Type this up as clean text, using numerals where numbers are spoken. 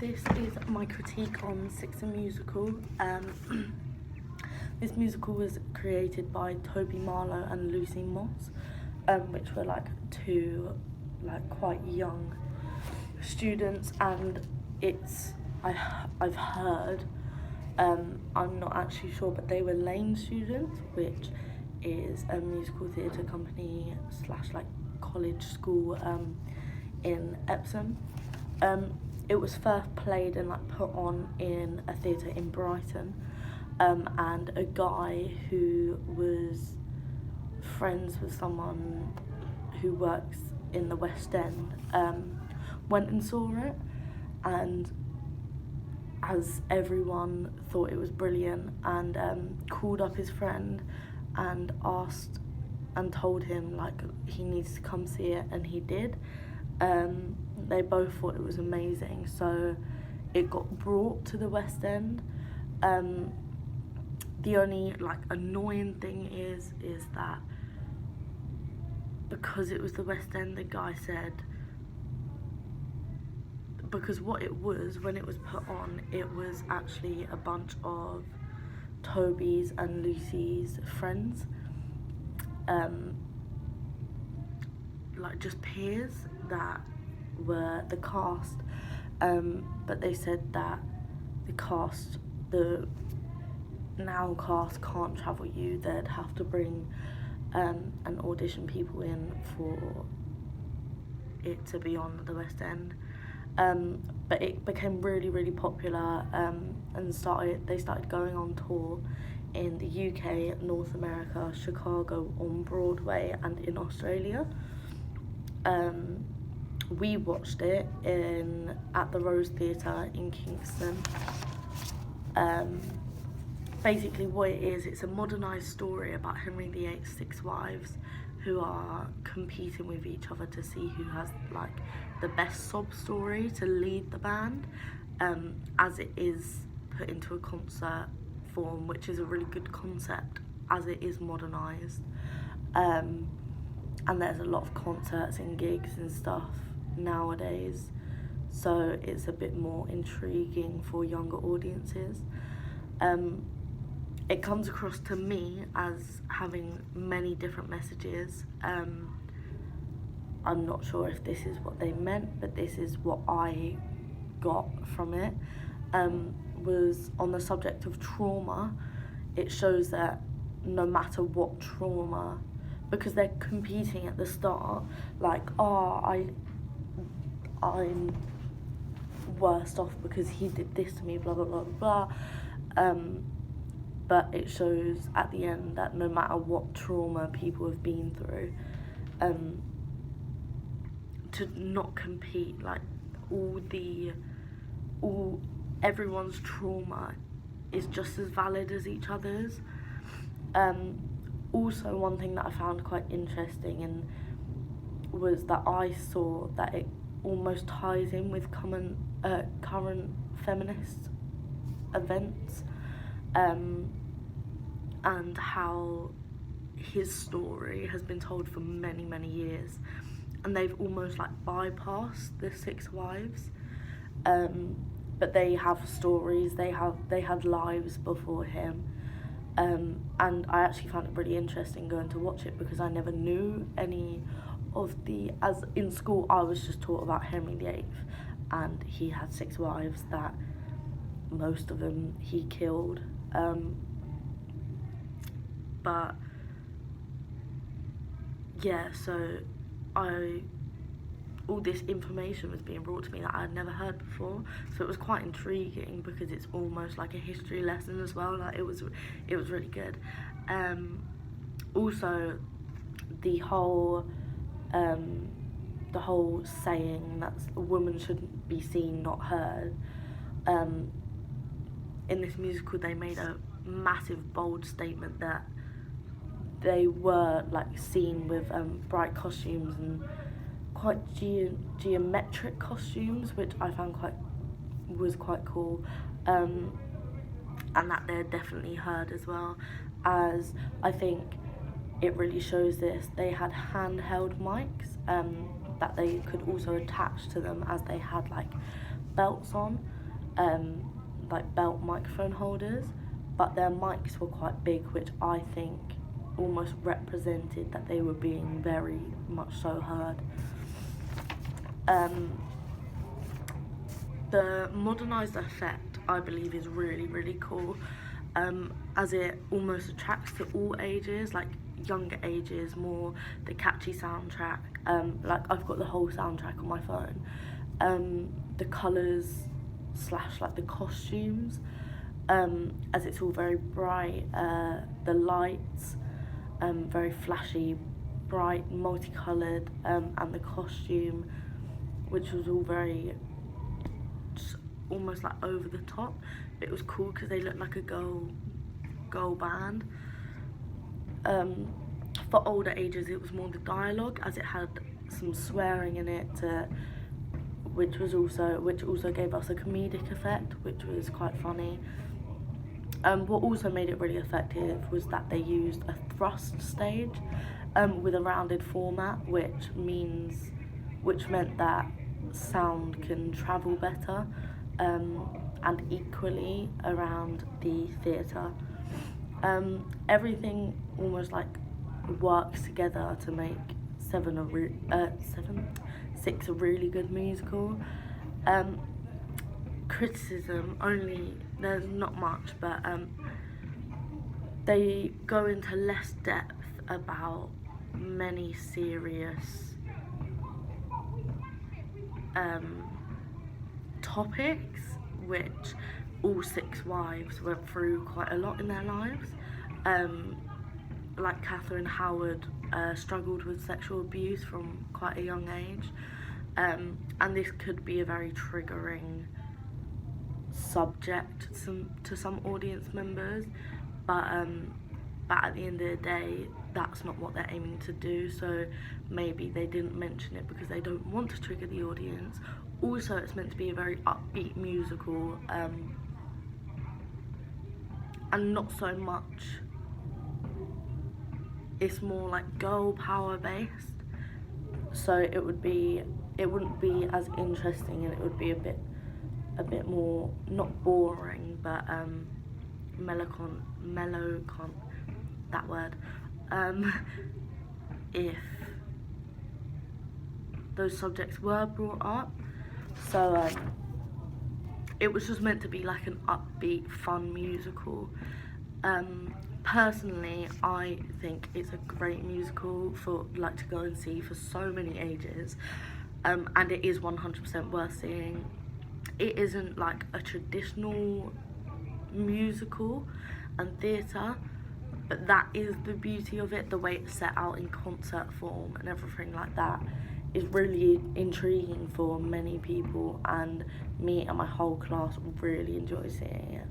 this is my critique on Six the Musical. This musical was created by Toby Marlow and Lucy Moss, which were like two quite young students, and I've heard, I'm not actually sure, but they were Lane students, which is a musical theatre company / like college school in Epsom. It was first played and like put on in a theatre in Brighton, and a guy who was friends with someone who works in the West End went and saw it, and as everyone thought it was brilliant, and called up his friend and asked and told him like he needs to come see it, and he did. They both thought it was amazing, so it got brought to the West End. The only like annoying thing is that because it was the West End, the guy said, because what it was when it was put on, it was actually a bunch of Toby's and Lucy's friends, like just peers that were the cast, but they said that the now cast can't travel you, they'd have to bring and audition people in for it to be on the West End. But it became really, really popular, and they started going on tour in the UK, North America, Chicago, on Broadway, and in Australia. We watched it at the Rose Theatre in Kingston. Basically what it is, it's a modernised story about Henry VIII's 6 wives who are competing with each other to see who has like the best sob story to lead the band, as it is put into a concert form, which is a really good concept as it is modernised. And there's a lot of concerts and gigs and stuff nowadays, so it's a bit more intriguing for younger audiences. It comes across to me as having many different messages. I'm not sure if this is what they meant, but this is what I got from it. Was on the subject of trauma. It shows that no matter what trauma, because they're competing at the start, like, I'm worst off because he did this to me, blah blah blah blah. But it shows at the end that no matter what trauma people have been through, to not compete, like everyone's trauma is just as valid as each other's. Also, one thing that I found quite interesting was that I saw that it almost ties in with current feminist events, and how his story has been told for many, many years, and they've almost like bypassed the 6 wives, but they have stories, they had lives before him, and I actually found it really interesting going to watch it because I never knew any of as in school I was just taught about Henry VIII, and he had 6 wives that most of them he killed, but yeah, so all this information was being brought to me that I had never heard before, so it was quite intriguing because it's almost like a history lesson as well. Like it was really good. Also, the whole saying that a woman shouldn't be seen, not heard. In this musical, they made a massive, bold statement that they were like seen with bright costumes and quite geometric costumes, which I found was quite cool, and that they're definitely heard as well, as I think it really shows this. They had handheld mics that they could also attach to them, as they had like belts on, like belt microphone holders, but their mics were quite big, which I think almost represented that they were being very much so heard. The modernised effect, I believe, is really, really cool, as it almost attracts to all ages, like younger ages more, the catchy soundtrack, like I've got the whole soundtrack on my phone, the colours / like the costumes, as it's all very bright, the lights, very flashy, bright, multicoloured, and the costume, which was all very just almost like over the top. It was cool because they looked like a girl band. For older ages it was more the dialogue, as it had some swearing in it, which also gave us a comedic effect, which was quite funny. What also made it really effective was that they used a thrust stage, with a rounded format, which meant that sound can travel better, and equally around the theatre. Everything almost like works together to make Six a really good musical. Criticism, only, there's not much, but they go into less depth about many serious topics, which all 6 wives went through quite a lot in their lives. Like Catherine Howard struggled with sexual abuse from quite a young age, and this could be a very triggering subject to some audience members, but at the end of the day that's not what they're aiming to do, so maybe they didn't mention it because they don't want to trigger the audience. Also, it's meant to be a very upbeat musical, and not so much, it's more like girl power based, so it wouldn't be as interesting, and it would be a bit more, not boring, but melancholic, that word, if those subjects were brought up. So it was just meant to be like an upbeat, fun musical. Personally, I think it's a great musical for to go and see for so many ages, and it is 100% worth seeing. It isn't like a traditional musical and theatre, but that is the beauty of it. The way it's set out in concert form and everything like that is really intriguing for many people, and me and my whole class really enjoy seeing it.